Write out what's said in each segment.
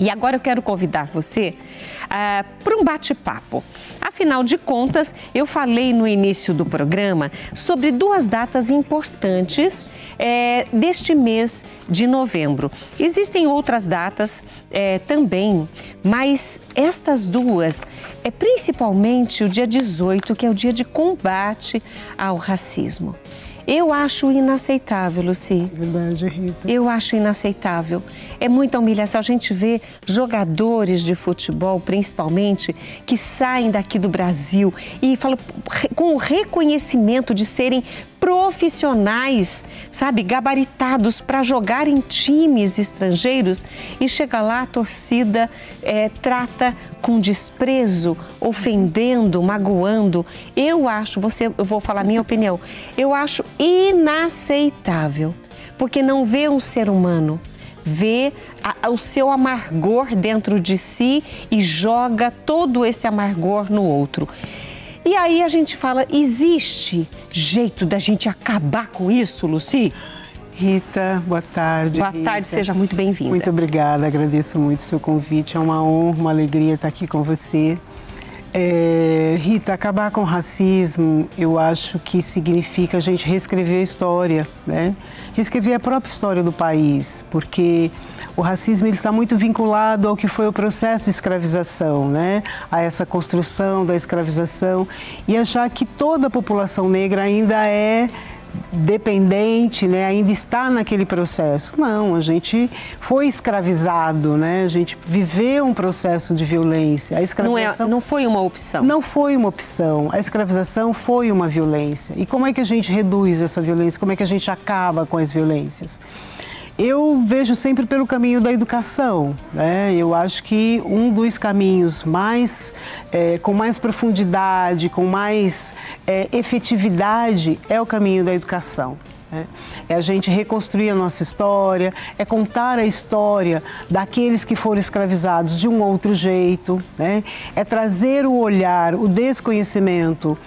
E agora eu quero convidar você para um bate-papo. Afinal de contas, eu falei no início do programa sobre duas datas importantes deste mês de novembro. Existem outras datas também, mas estas duas, principalmente o dia 18, que é o dia de combate ao racismo. Eu acho inaceitável, Lucy. Verdade, Rita. Eu acho inaceitável. É muita humilhação. A gente vê jogadores de futebol, principalmente, que saem daqui do Brasil e falam com o reconhecimento de serem profissionais, sabe, gabaritados para jogar em times estrangeiros e chega lá, a torcida trata com desprezo, ofendendo, magoando. Eu vou falar a minha opinião, eu acho inaceitável, porque não vê um ser humano, vê o seu amargor dentro de si e joga todo esse amargor no outro. E aí a gente fala, existe jeito da gente acabar com isso, Lucy? Rita, boa tarde. Boa tarde, seja muito bem-vinda. Muito obrigada, agradeço muito o seu convite, é uma honra, uma alegria estar aqui com você. Rita, acabar com o racismo, eu acho que significa a gente reescrever a história, né? Reescrever a própria história do país, porque o racismo está muito vinculado ao que foi o processo de escravização, né? A essa construção da escravização e achar que toda a população negra ainda é dependente, né? Ainda está naquele processo. Não, a gente foi escravizado, né? A gente viveu um processo de violência. A escravização não foi uma opção. Não foi uma opção. A escravização foi uma violência. E como é que a gente reduz essa violência? Como é que a gente acaba com as violências? Eu vejo sempre pelo caminho da educação, né? Eu acho que um dos caminhos com mais profundidade, com mais efetividade é o caminho da educação. É a gente reconstruir a nossa história, é contar a história daqueles que foram escravizados de um outro jeito, né? É trazer o olhar, o desconhecimento,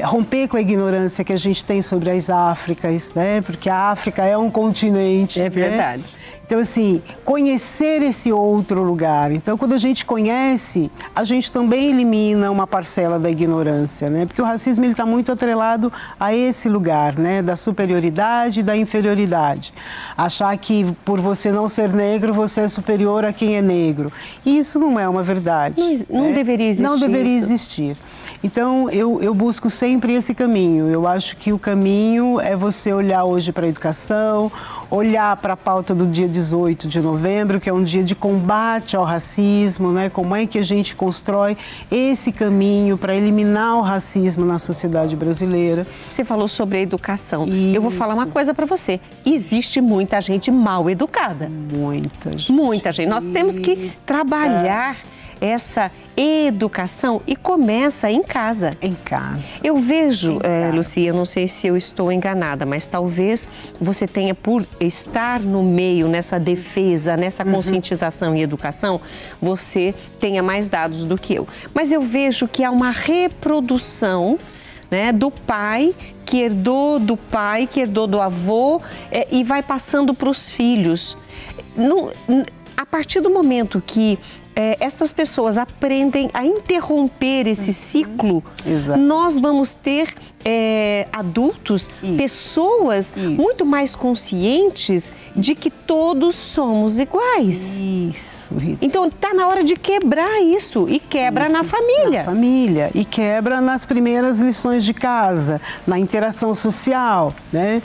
romper com a ignorância que a gente tem sobre as Áfricas, né? Porque a África é um continente. É verdade. Né? Então, assim, conhecer esse outro lugar. Então, quando a gente conhece, a gente também elimina uma parcela da ignorância, né? Porque o racismo está muito atrelado a esse lugar, né? Da superioridade e da inferioridade. Achar que por você não ser negro, você é superior a quem é negro. Isso não é uma verdade. Não deveria existir. Não deveria existir. Então, eu busco sempre esse caminho. Eu acho que o caminho é você olhar hoje para a educação, olhar para a pauta do dia 18 de novembro, que é um dia de combate ao racismo, né? Como é que a gente constrói esse caminho para eliminar o racismo na sociedade brasileira. Você falou sobre a educação. Isso. Eu vou falar uma coisa para você. Existe muita gente mal educada. Muita gente. Muita gente. Nós temos que trabalhar essa educação e começa em casa. Em casa. Eu vejo, Lucy, eu não sei se eu estou enganada, mas talvez você tenha, por estar no meio, nessa defesa, nessa conscientização e educação, você tenha mais dados do que eu. Mas eu vejo que há uma reprodução, né, do pai, que herdou do avô e vai passando para os filhos. A partir do momento que estas pessoas aprendem a interromper esse ciclo, nós vamos ter adultos, pessoas muito mais conscientes de que todos somos iguais. Isso, Rita. Então, está na hora de quebrar isso e quebra na família. Na família e quebra nas primeiras lições de casa, na interação social, né?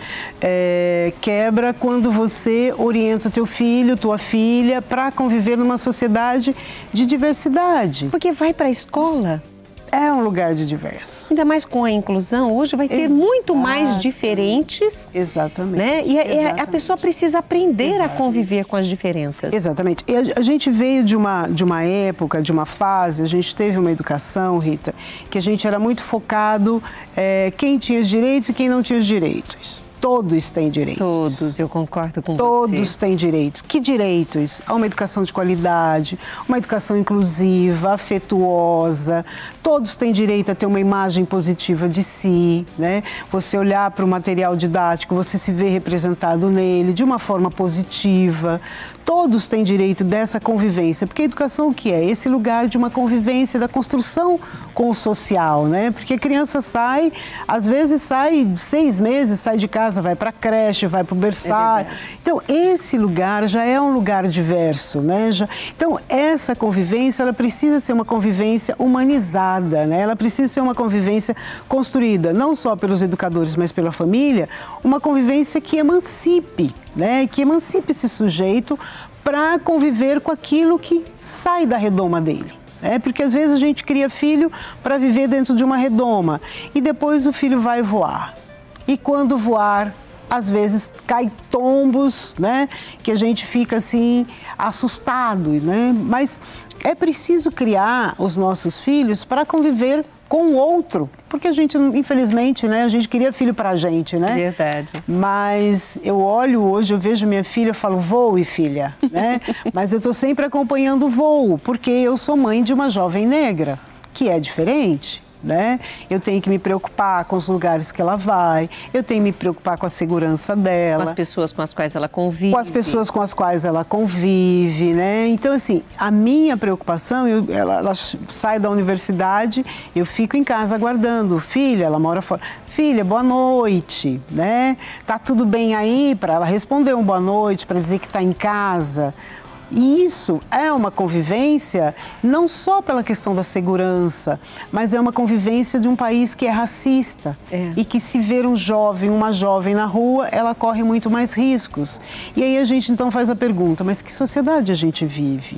Quebra quando você orienta teu filho, tua filha para conviver numa sociedade de diversidade. Porque vai para a escola. É um lugar de diverso. Ainda mais com a inclusão, hoje vai ter muito mais diferentes. Exatamente. Né? E a pessoa precisa aprender a conviver com as diferenças. Exatamente. E a gente veio de uma época, de uma fase, a gente teve uma educação, Rita, que a gente era muito focado quem tinha os direitos e quem não tinha os direitos. todos têm direitos. Todos, eu concordo com você. Todos têm direitos. Que direitos? A uma educação de qualidade, uma educação inclusiva, afetuosa. Todos têm direito a ter uma imagem positiva de si, né? Você olhar para o material didático, você se vê representado nele de uma forma positiva. Todos têm direito dessa convivência, porque a educação o que é? Esse lugar de uma convivência, da construção com o social, né? Porque a criança sai, às vezes sai 6 meses, sai de casa, vai para a creche, vai para o berçário. Então, esse lugar já é um lugar diverso, né? Então, essa convivência, ela precisa ser uma convivência humanizada, né? Ela precisa ser uma convivência construída, não só pelos educadores, mas pela família, uma convivência que emancipe, né? Que emancipe esse sujeito para conviver com aquilo que sai da redoma dele. Porque às vezes a gente cria filho para viver dentro de uma redoma e depois o filho vai voar. E quando voar, às vezes cai tombos, né? Que a gente fica assim assustado, né? Mas é preciso criar os nossos filhos para conviver com o outro, porque a gente, infelizmente, né, a gente queria filho para a gente, né? Verdade. Mas eu olho hoje, eu vejo minha filha, eu falo, voe, filha, né? Mas eu estou sempre acompanhando o voo, porque eu sou mãe de uma jovem negra, que é diferente. Né? Eu tenho que me preocupar com os lugares que ela vai, eu tenho que me preocupar com a segurança dela. Com as pessoas com as quais ela convive. Com as pessoas com as quais ela convive, né? Então, assim, a minha preocupação, ela sai da universidade, eu fico em casa aguardando. Filha, ela mora fora. Filha, boa noite, né? Tá tudo bem aí? Para ela responder um boa noite, para dizer que está em casa. E isso é uma convivência não só pela questão da segurança, mas é uma convivência de um país que é racista. E que se ver um jovem, uma jovem na rua, ela corre muito mais riscos. E aí a gente então faz a pergunta, mas que sociedade a gente vive?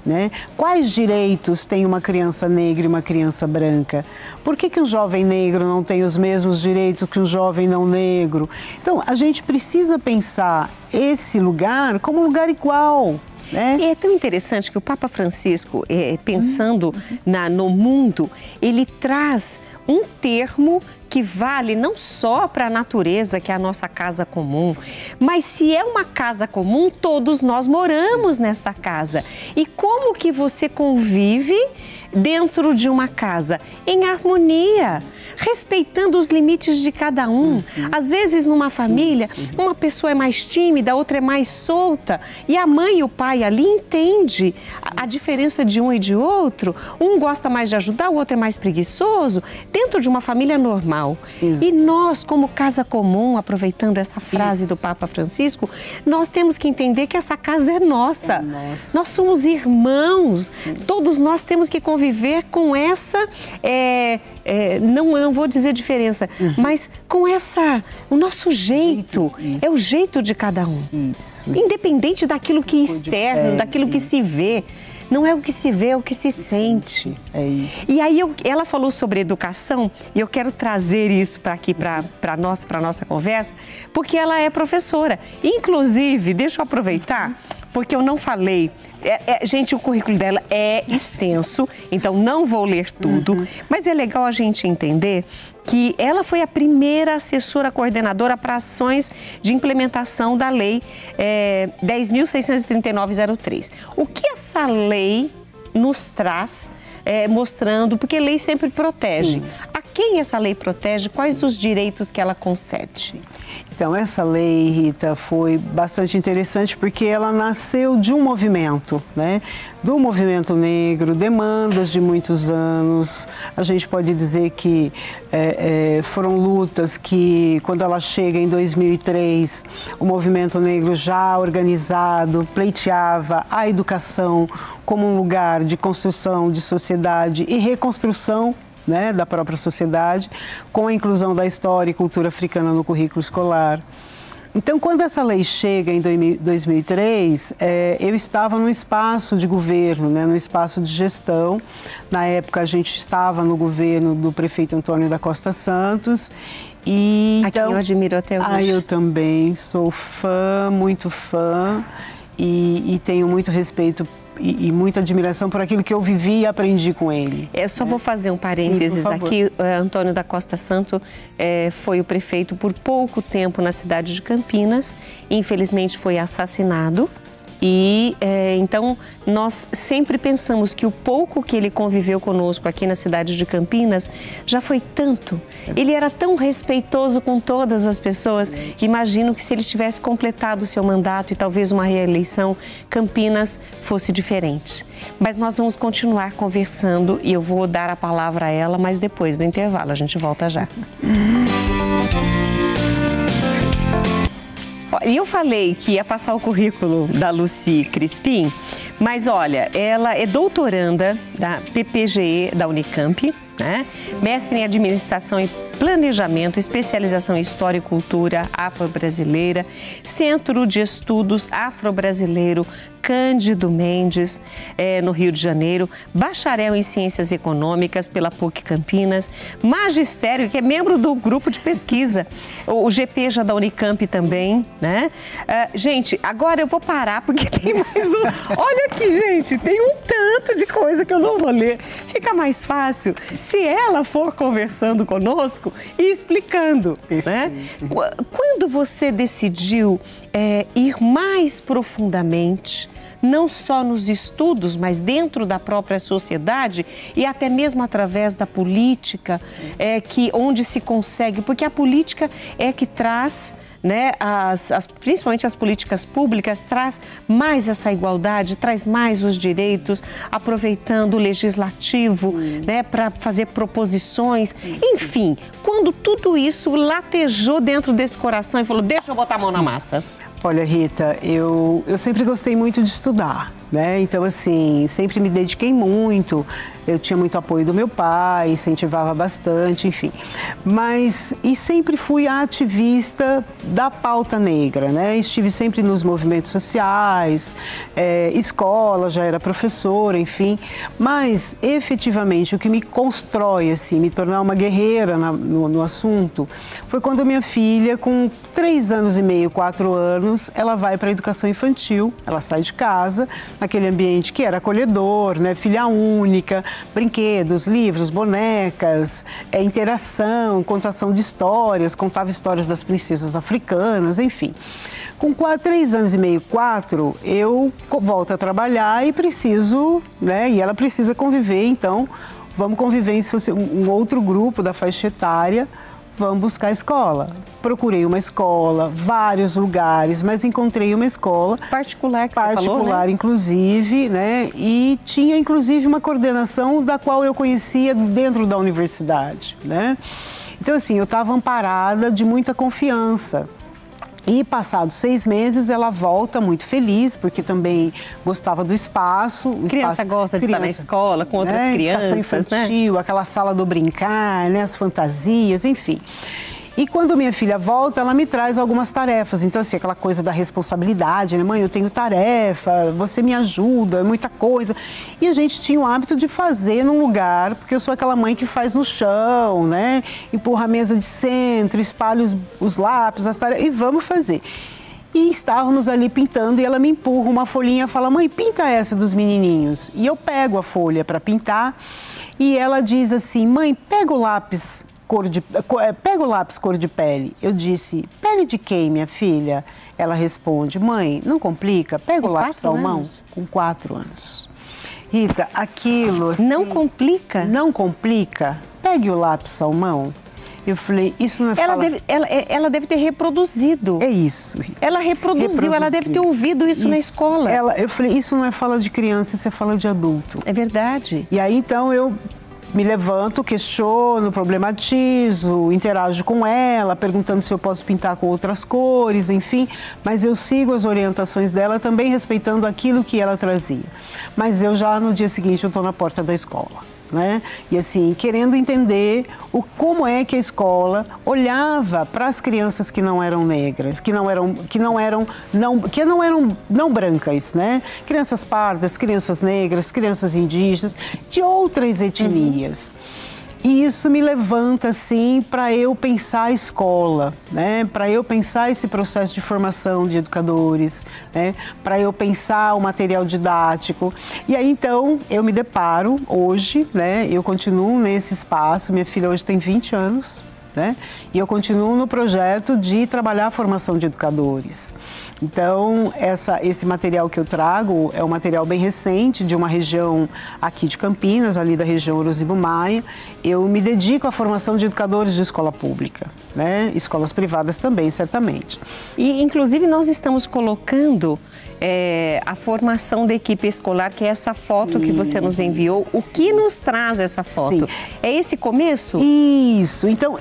Né? Quais direitos tem uma criança negra e uma criança branca? Por que um jovem negro não tem os mesmos direitos que um jovem não negro? Então, a gente precisa pensar esse lugar como um lugar igual. E é tão interessante que o Papa Francisco, pensando no mundo, ele traz um termo que vale não só para a natureza, que é a nossa casa comum, mas se é uma casa comum, todos nós moramos nesta casa. E como que você convive dentro de uma casa? Em harmonia, respeitando os limites de cada um. Às vezes, numa família, uma pessoa é mais tímida, a outra é mais solta, e a mãe e o pai ali entendem a diferença de um e de outro. Um gosta mais de ajudar, o outro é mais preguiçoso, dentro de uma família normal. E nós, como casa comum, aproveitando essa frase do Papa Francisco, nós temos que entender que essa casa é nossa. Nós somos irmãos. Todos nós temos que conviver com essa, não vou dizer diferença, mas com o nosso jeito. É o jeito de cada um. Independente daquilo que é externo, daquilo que se vê. Não é o que se vê, é o que se sente. É isso. E aí ela falou sobre educação e eu quero trazer isso para aqui, para nossa conversa, porque ela é professora. Inclusive, deixa eu aproveitar, porque eu não falei. Gente, o currículo dela é extenso, então não vou ler tudo, mas é legal a gente entender que ela foi a primeira assessora coordenadora para ações de implementação da Lei 10.639/03. O que essa lei nos traz, mostrando, porque a lei sempre protege. A quem essa lei protege? Quais os direitos que ela concede? Então, essa lei, Rita, foi bastante interessante porque ela nasceu de um movimento, né? Do movimento negro, demandas de muitos anos. A gente pode dizer que foram lutas que, quando ela chega em 2003, o movimento negro já organizado pleiteava a educação como um lugar de construção de sociedade e reconstrução, né, da própria sociedade, com a inclusão da história e cultura africana no currículo escolar. Então, quando essa lei chega em 2003, eu estava no espaço de governo, né, no espaço de gestão. Na época, a gente estava no governo do prefeito Antônio da Costa Santos. E, a quem eu admiro até hoje. Eu também sou fã, muito fã. E tenho muito respeito e muita admiração por aquilo que eu vivi e aprendi com ele. Eu só vou fazer um parênteses aqui. Antônio da Costa Santo foi o prefeito por pouco tempo na cidade de Campinas. Infelizmente foi assassinado. E então nós sempre pensamos que o pouco que ele conviveu conosco aqui na cidade de Campinas já foi tanto. Ele era tão respeitoso com todas as pessoas. Imagino que se ele tivesse completado o seu mandato e talvez uma reeleição, Campinas fosse diferente. Mas nós vamos continuar conversando e eu vou dar a palavra a ela, mas depois do intervalo. A gente volta já. E eu falei que ia passar o currículo da Lucy Crispim, mas olha, ela é doutoranda da PPGE da Unicamp, né? Mestre em Administração e Planejamento, especialização em História e Cultura Afro-Brasileira, Centro de Estudos Afro-Brasileiro Cândido Mendes, no Rio de Janeiro, bacharel em Ciências Econômicas pela PUC Campinas, magistério, que é membro do grupo de pesquisa, o GP já da Unicamp também, né? Gente, agora eu vou parar porque tem mais um. Olha aqui, gente, tem um tanto de coisa que eu não vou ler. Fica mais fácil se ela for conversando conosco e explicando, né? Quando você decidiu ir mais profundamente, não só nos estudos, mas dentro da própria sociedade e até mesmo através da política, onde se consegue, porque a política é que traz, né, principalmente as políticas públicas, traz mais essa igualdade, traz mais os direitos, aproveitando o legislativo, né, para fazer proposições, enfim, quando tudo isso latejou dentro desse coração e falou, deixa eu botar a mão na massa. Olha, Rita, eu sempre gostei muito de estudar, né? Então, assim, sempre me dediquei muito. Eu tinha muito apoio do meu pai, incentivava bastante, enfim. E sempre fui ativista da pauta negra, né? Estive sempre nos movimentos sociais, escola, já era professora, enfim. Mas, efetivamente, o que me constrói, assim, me tornar uma guerreira no assunto, foi quando a minha filha, com 3 anos e meio, 4 anos, ela vai para a educação infantil, ela sai de casa, naquele ambiente que era acolhedor, né? Filha única, brinquedos, livros, bonecas, interação, contação de histórias, contava histórias das princesas africanas, enfim. Com 3 anos e meio, 4, eu volto a trabalhar e preciso, né? E ela precisa conviver, então vamos conviver em um outro grupo da faixa etária, vamos buscar escola. Procurei uma escola, vários lugares, mas encontrei uma escola particular, que você falou, né? Inclusive, né? E tinha inclusive uma coordenação da qual eu conhecia dentro da universidade, né? Então, assim, eu estava amparada de muita confiança. E passados 6 meses, ela volta muito feliz, porque também gostava do espaço. Criança gosta de estar na escola com outras crianças, infantil, né? Aquela sala do brincar, né? As fantasias, enfim. E quando minha filha volta, ela me traz algumas tarefas. Então, assim, aquela coisa da responsabilidade, né? Mãe, eu tenho tarefa, você me ajuda, é muita coisa. E a gente tinha o hábito de fazer num lugar, porque eu sou aquela mãe que faz no chão, né? Empurra a mesa de centro, espalha os lápis, as tarefas, e vamos fazer. E estávamos ali pintando e ela me empurra uma folhinha e fala, mãe, pinta essa dos menininhos. E eu pego a folha para pintar e ela diz assim, mãe, pega o lápis cor de pele. Eu disse, pele de quem, minha filha? Ela responde, mãe, não complica, pega o lápis salmão. Com 4 anos. Rita, aquilo assim... Não complica? Não complica, pegue o lápis salmão. Eu falei, isso não é ela deve ter reproduzido. É isso. Ela reproduziu, ela deve ter ouvido isso na escola. Eu falei, isso não é fala de criança, isso é fala de adulto. É verdade. E aí, então, eu me levanto, questiono, problematizo, interajo com ela, perguntando se eu posso pintar com outras cores, enfim. Mas eu sigo as orientações dela, também respeitando aquilo que ela trazia. Mas eu já, no dia seguinte, eu estou na porta da escola, né? E assim, querendo entender como é que a escola olhava para as crianças que não eram negras, que não eram não brancas, né? Crianças pardas, crianças negras, crianças indígenas, de outras etnias. E isso me levanta, assim, para eu pensar a escola, né? Para eu pensar esse processo de formação de educadores, né? Para eu pensar o material didático. E aí, então, eu me deparo hoje, né? Eu continuo nesse espaço, minha filha hoje tem 20 anos, né? E eu continuo no projeto de trabalhar a formação de educadores. Então, esse material que eu trago é um material bem recente, de uma região aqui de Campinas, ali da região Orosibo Maia. Eu me dedico à formação de educadores de escola pública, né? Escolas privadas também, certamente. E, inclusive, nós estamos colocando a formação da equipe escolar, que é essa foto que você nos enviou. O que nos traz essa foto? Sim. É esse começo? Isso. Então,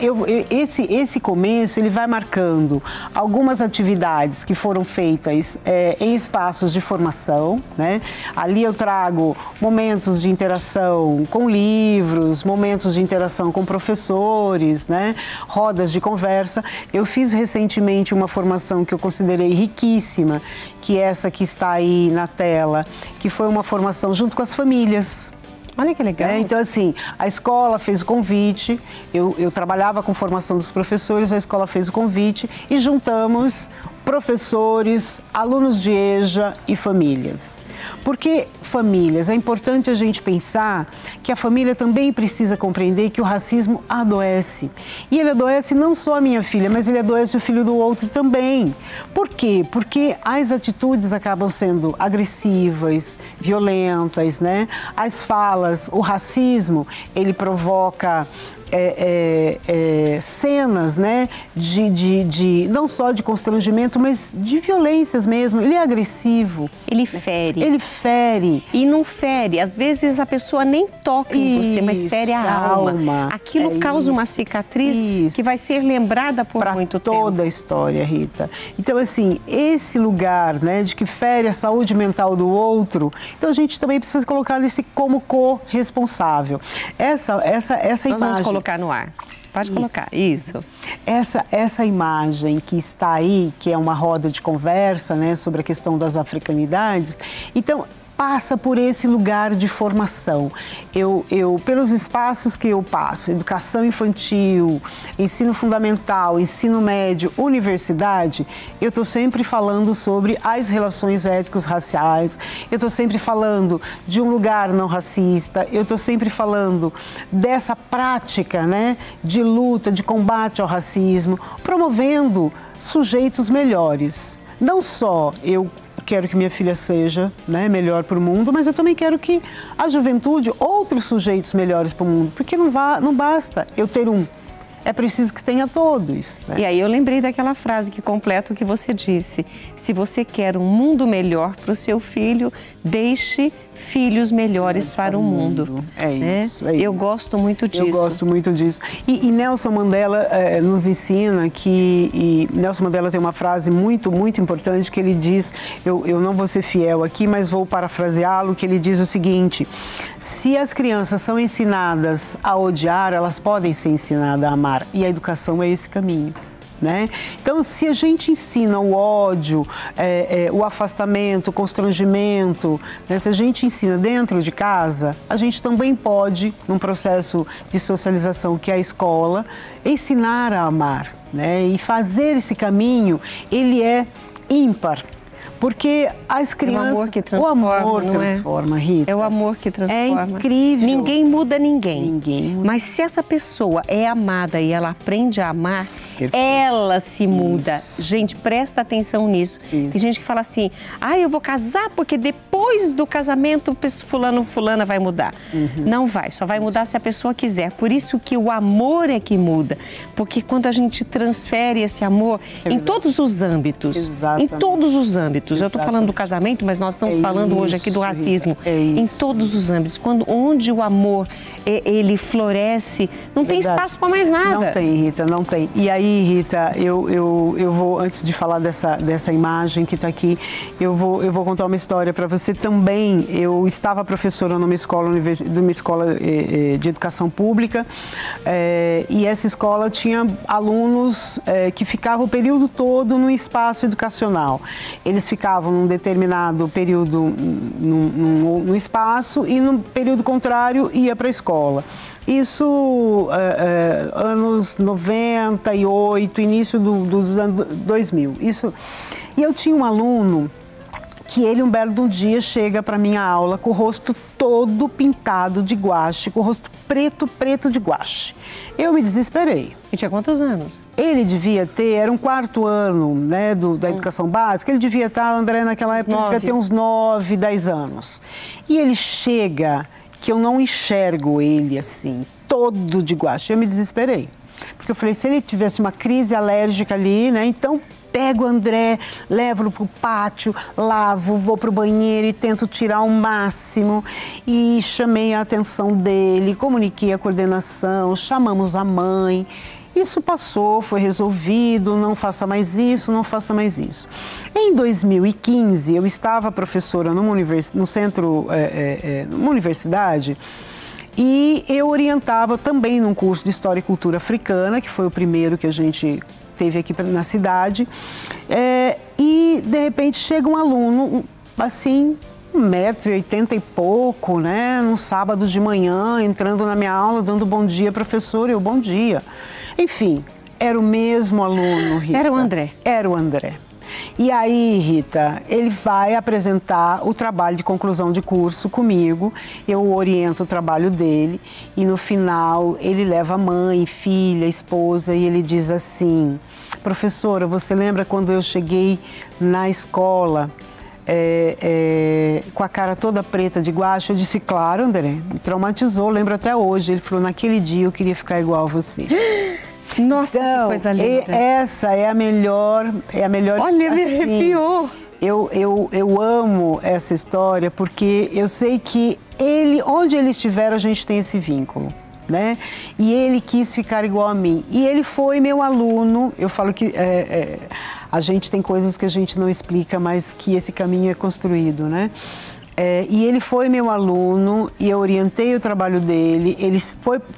esse começo, ele vai marcando algumas atividades que foram feitas em espaços de formação, né? Ali eu trago momentos de interação com livros, momentos de interação com professores, né? Rodas de conversa. Eu fiz recentemente uma formação que eu considerei riquíssima, que é essa que está aí na tela, que foi uma formação junto com as famílias. Olha que legal. Então, assim, a escola fez o convite, eu trabalhava com formação dos professores, a escola fez o convite e juntamos professores, alunos de EJA e famílias. Porque famílias, é importante a gente pensar que a família também precisa compreender que o racismo adoece. E ele adoece não só a minha filha, mas ele adoece o filho do outro também. Por quê? Porque as atitudes acabam sendo agressivas, violentas, né? As falas, o racismo, ele provoca cenas, né, não só de constrangimento, mas de violências mesmo. Ele é agressivo. Ele fere. Ele fere. E não fere. Às vezes a pessoa nem toca em você, mas fere a alma. Aquilo causa uma cicatriz que vai ser lembrada por muito tempo. Para toda a história, Rita. Então, assim, esse lugar, né, de que fere a saúde mental do outro, então a gente também precisa colocar esse como corresponsável. Essa imagem... Nós vamos colocar no ar. Pode colocar, isso. Essa imagem que está aí, que é uma roda de conversa, né, sobre a questão das africanidades, então passa por esse lugar de formação. Pelos espaços que eu passo, educação infantil, ensino fundamental, ensino médio, universidade, eu estou sempre falando sobre as relações étnicos-raciais, eu estou sempre falando de um lugar não racista, eu estou sempre falando dessa prática, né, de luta, de combate ao racismo, promovendo sujeitos melhores. Não só eu quero que minha filha seja, né, melhor para o mundo, mas eu também quero que a juventude, outros sujeitos melhores para o mundo, porque não basta eu ter um, é preciso que tenha todos. Né? E aí eu lembrei daquela frase que completa o que você disse: se você quer um mundo melhor para o seu filho, deixe filhos melhores para o mundo. É isso, é Eu gosto muito disso. Eu gosto muito disso. E Nelson Mandela nos ensina que... Nelson Mandela tem uma frase muito, muito importante que ele diz, eu não vou ser fiel aqui, mas vou parafraseá-lo, que ele diz o seguinte: se as crianças são ensinadas a odiar, elas podem ser ensinadas a amar. E a educação é esse caminho. Né? Então, se a gente ensina o ódio, o afastamento, o constrangimento, né? Se a gente ensina dentro de casa, a gente também pode, num processo de socialização que é a escola, ensinar a amar, né? E fazer esse caminho, ele é ímpar. Porque as crianças... É o amor que transforma, o amor transforma, Rita. É o amor que transforma. É incrível. Ninguém muda ninguém. Ninguém muda. Mas se essa pessoa é amada e ela aprende a amar, ela se muda. Isso. Gente, presta atenção nisso. Isso. Tem gente que fala assim: eu vou casar porque depois do casamento fulana vai mudar. Não vai, só vai mudar se a pessoa quiser. Por isso que o amor é que muda. Porque quando a gente transfere esse amor em todos os âmbitos, Exatamente. em todos os âmbitos. Eu estou falando do casamento, mas nós estamos falando hoje aqui do racismo. Em todos os âmbitos. Onde o amor ele floresce, não tem espaço para mais nada. Não tem, Rita, não tem. E aí, Rita, eu vou, antes de falar dessa imagem que está aqui, eu vou contar uma história para você também. Eu estava professora numa escola de educação pública, e essa escola tinha alunos que ficavam o período todo no espaço educacional. Eles ficavam ficavam num determinado período no espaço e no período contrário ia para a escola. Isso anos 98, início dos anos 2000. E eu tinha um aluno que ele, um belo dia, chega para minha aula com o rosto todo pintado de guache, com o rosto preto de guache. Eu me desesperei. E tinha quantos anos? Ele devia ter, era um 4º ano, né, da educação básica, ele devia estar, André, naquela época, ele devia ter uns 9, 10 anos. E ele chega, que eu não enxergo ele assim, todo de guache. Eu me desesperei. Porque eu falei, se ele tivesse uma crise alérgica ali, né, então pego o André, levo-o para o pátio, lavo, vou para o banheiro e tento tirar o máximo. E chamei a atenção dele, comuniquei a coordenação, chamamos a mãe. Isso passou, foi resolvido, não faça mais isso, não faça mais isso. Em 2015, eu estava professora numa universidade, e eu orientava também num curso de História e Cultura Africana, que foi o primeiro que a gente teve aqui na cidade, e de repente chega um aluno, assim, 1,80 m e pouco, né, num sábado de manhã, entrando na minha aula, dando bom dia, professora, eu bom dia. Enfim, era o mesmo aluno, Rita. Era o André? Era o André. E aí, Rita, ele vai apresentar o trabalho de conclusão de curso comigo, eu oriento o trabalho dele e no final ele leva a mãe, filha, esposa e ele diz assim: professora, você lembra quando eu cheguei na escola com a cara toda preta de guache? Eu disse, claro, André, me traumatizou, lembro até hoje. Ele falou, naquele dia eu queria ficar igual a você. Nossa, então, que coisa linda. Essa é a melhor. Olha, me assim, arrepiou. Eu amo essa história porque eu sei que ele, onde ele estiver, a gente tem esse vínculo, né? E ele quis ficar igual a mim. E ele foi meu aluno. Eu falo que a gente tem coisas que a gente não explica, mas que esse caminho é construído, né? E ele foi meu aluno e eu orientei o trabalho dele, ele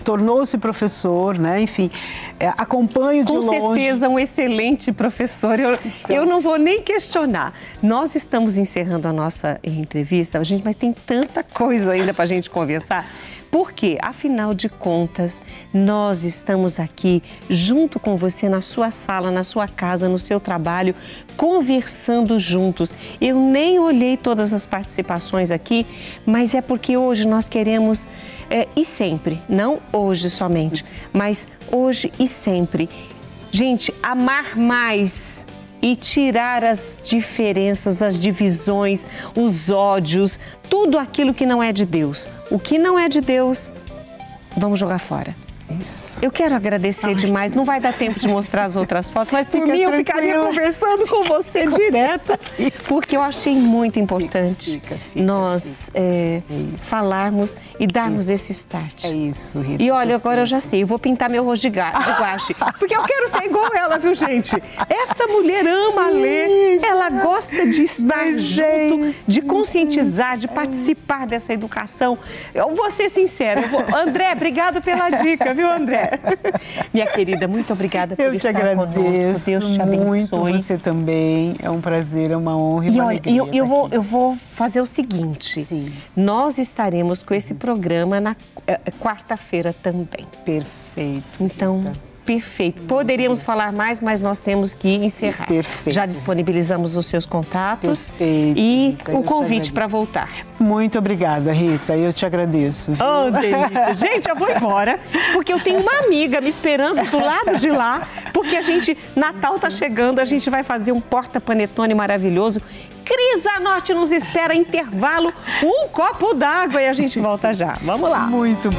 tornou-se professor, né? Enfim, acompanho de longe. Com certeza um excelente professor, eu não vou nem questionar. Nós estamos encerrando a nossa entrevista, gente, mas tem tanta coisa ainda para a gente conversar. Porque, afinal de contas, nós estamos aqui junto com você na sua sala, na sua casa, no seu trabalho, conversando juntos. Eu nem olhei todas as participações aqui, mas é porque hoje nós queremos, e sempre, não hoje somente, mas hoje e sempre, gente, amar mais e tirar as diferenças, as divisões, os ódios, tudo aquilo que não é de Deus. O que não é de Deus, vamos jogar fora. Isso. Eu quero agradecer demais, não vai dar tempo de mostrar as outras fotos, mas por mim eu ficaria conversando com você direto, porque eu achei muito importante nós falarmos e darmos esse start. É isso, Rita. E olha, agora eu já sei, eu vou pintar meu rosto de guache, porque eu quero ser igual ela, viu, gente? Essa mulher ama ler, ela gosta de estar junto, de conscientizar, de participar dessa educação. Eu vou ser sincera, André, obrigado pela dica, viu, André? Minha querida, muito obrigada por estar conosco. Deus te abençoe. Muito, você também. É um prazer, é uma honra e uma alegria. Eu vou fazer o seguinte. Sim. Nós estaremos com esse programa na quarta-feira também. Perfeito. Então, perfeito. Poderíamos falar mais, mas nós temos que encerrar. Perfeito. Já disponibilizamos os seus contatos e o convite para voltar. Muito obrigada, Rita. Eu te agradeço. Viu? Oh, delícia. Gente, eu vou embora, porque eu tenho uma amiga me esperando do lado de lá, porque Natal tá chegando, a gente vai fazer um porta-panetone maravilhoso. Cris Zanotti nos espera, intervalo, um copo d'água e a gente volta já. Vamos lá. Muito bom.